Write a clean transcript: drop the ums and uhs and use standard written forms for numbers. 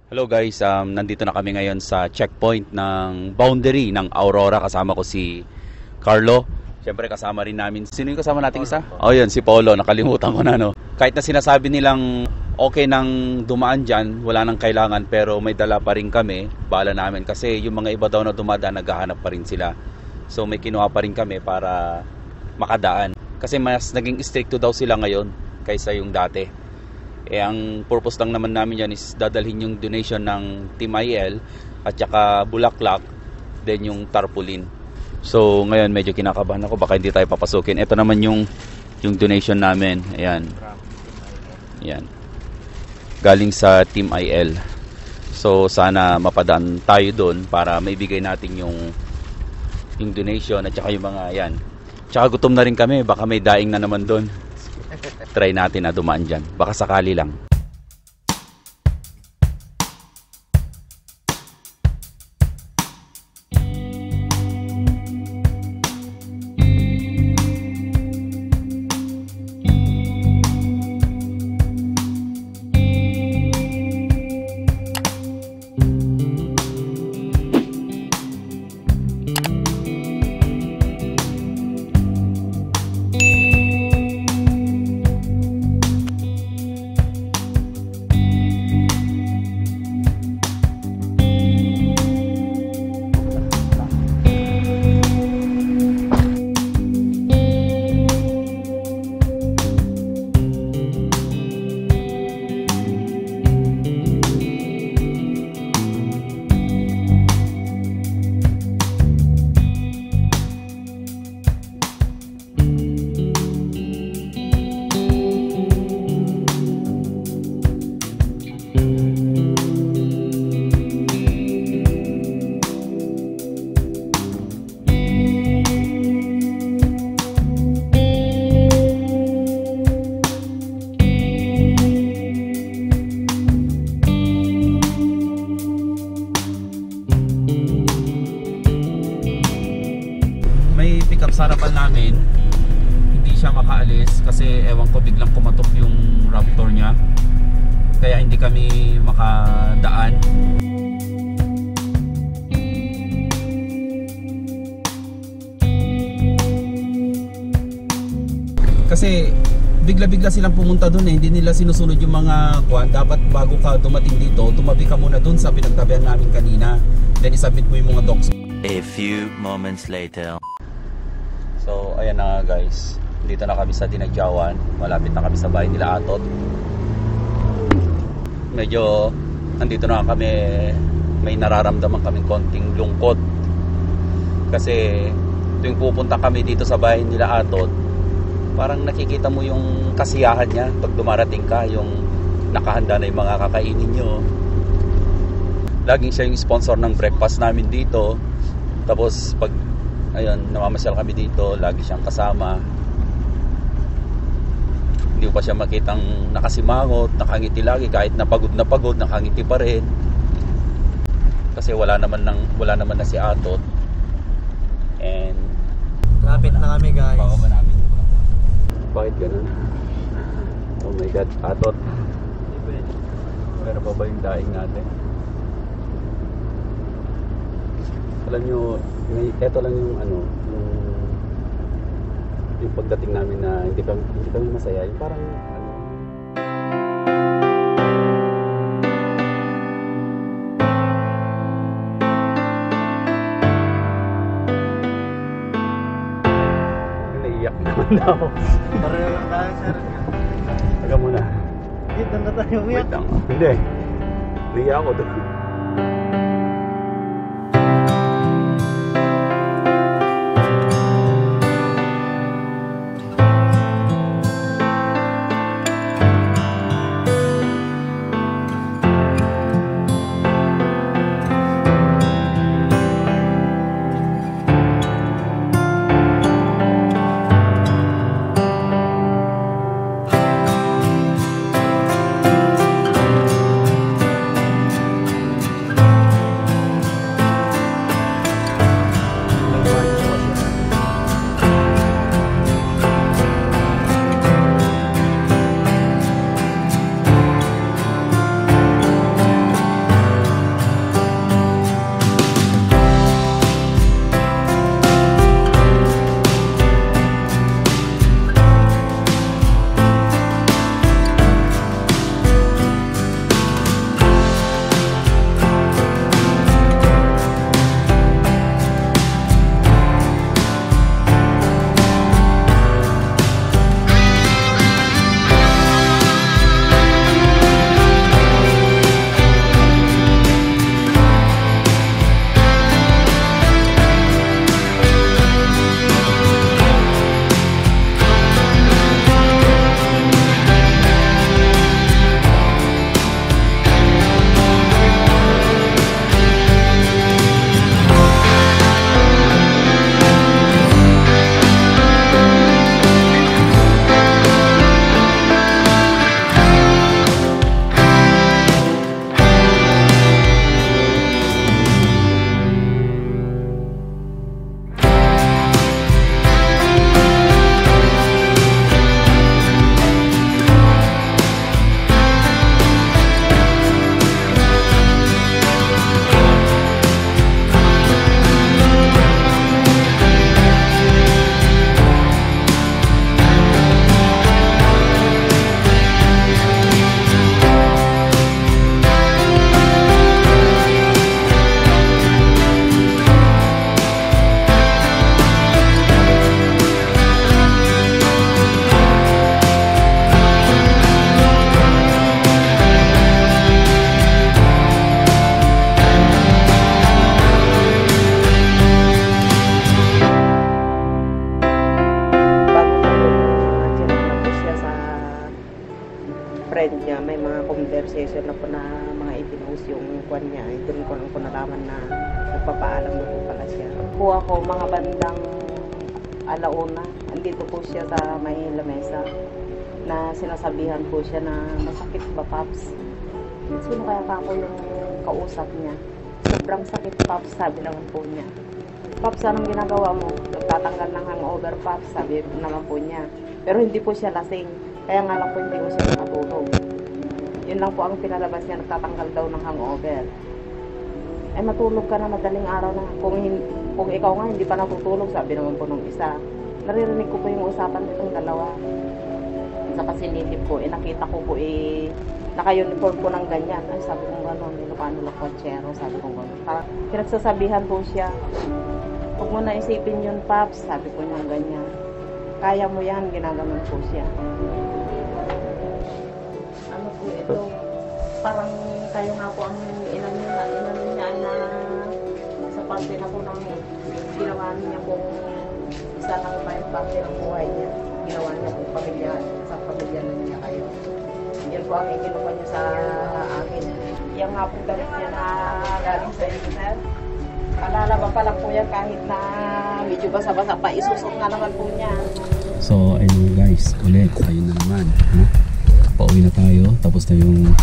Hello guys, nandito na kami ngayon sa checkpoint ng boundary ng Aurora. Kasama ko si Carlo. Siyempre kasama rin namin. Sino yung kasama nating isa? Oh yun, si Polo. Nakalimutan ko na no. Kahit na sinasabi nilang okay nang dumaan dyan, wala nang kailangan, pero may dala pa rin kami. Bala namin kasi yung mga iba daw na dumadaan, naghahanap pa rin sila. So may kinuha pa rin kami para makadaan. Kasi mas naging stricto daw sila ngayon kaysa yung dati. Ang purpose lang naman namin yan is dadalhin yung donation ng Team IL at saka Bulaklak, then yung tarpaulin. So ngayon medyo kinakabahan ako, baka hindi tayo papasukin. Ito naman yung donation namin. Ayan. Ayan. Galing sa Team IL. So sana mapadaan tayo doon para maibigay natin yung donation at saka yung mga yan. Tsaka gutom na rin kami, baka may daing na naman doon. Try natin na dumaan dyan. Baka sakali lang. May pick up sa harapan namin, hindi siya makaalis kasi ewan ko, biglang kumatok yung Raptor niya, kaya hindi kami makadaan. Kasi bigla-bigla silang pumunta doon hindi nila sinusunod yung mga kuwan. Dapat bago ka dumating dito, tumabi ka muna doon sa pinagtabihan namin kanina, then isubmit mo yung mga docs. A few moments later. So ayan na nga guys, dito na kami sa Dinagyawan. Malapit na kami sa bahay nila Atot. Medyo nandito na kami, may nararamdaman kaming konting lungkot. Kasi tuwing pupunta kami dito sa bahay nila Atot, parang nakikita mo yung kasiyahan niya pag dumarating ka, yung nakahanda na yung mga kakainin nyo. Laging siya yung sponsor ng breakfast namin dito. Tapos pag ayun, namamasyal kami dito, lagi siyang kasama. Hindi pa siya makitang nakasimangot, nakangiti lagi, kahit napagod nakangiti pa rin. Kasi wala naman na si Atot. And lapit na kami guys. baka ba namin? Bakit ganun? Oh my God, Atot. Meron pa ba yung daing natin? Alam nyo, ito lang yung yung pagdating namin na hindi kami masaya, yung parang naiiyak naman daw. Pareho lang tayo sir. Taga muna. Dito na tayo umiyak. Wait lang. Hindi. Naiiyak ako doon. yung kwan niya. Doon ko lang po nalaman na nagpapaalam na po pala siya. Po ako mga bandang alauna, andito po siya sa may lamesa na sinasabihan po siya na masakit ba, Paps? Sino kaya pa ako yung kausap niya? Sobrang sakit, Paps, sabi naman po niya. Paps, anong ginagawa mo? Nagtatanggal ng hangover, Paps, sabi naman po niya. Pero hindi po siya lasing, kaya nga lang po hindi ko siya nakatulog. Yun lang po ang pinalabas niya, nagtatanggal daw ng hangover. Eh matulog ka na madaling araw na. Kung ikaw nga hindi pa natutulog, sabi naman po nung isa. Naririnig ko po yung usapan nitong dalawa. Sa kasinilip ko, nakita ko po naka-uniform po ng ganyan. Ay, sabi ko gano'n, Ilocano Lakwachero, sabi ko gano'n. Parang pinagsasabihan po siya. Huwag mo na isipin yun, Paps, sabi ko niya ganyan. Kaya mo yan, ginaganon po siya. Ano po ito? Parang kayo nga po ang inano niya na sa parte na po ng ginawa niya pong isa ng parte ng buhay niya. Ginawa niya pong pamilya, sa pamilya na niya kayo. Yan po ang ikinuha niya sa akin. Yan nga po damit niya na galing sa internet. Palalaba pa lang po yan kahit na medyo basa-basa pa. Isusot nga naman po niya. So, ayun guys, ulit, ayun na naman. Ha? Pauwi na tayo, tapos na yung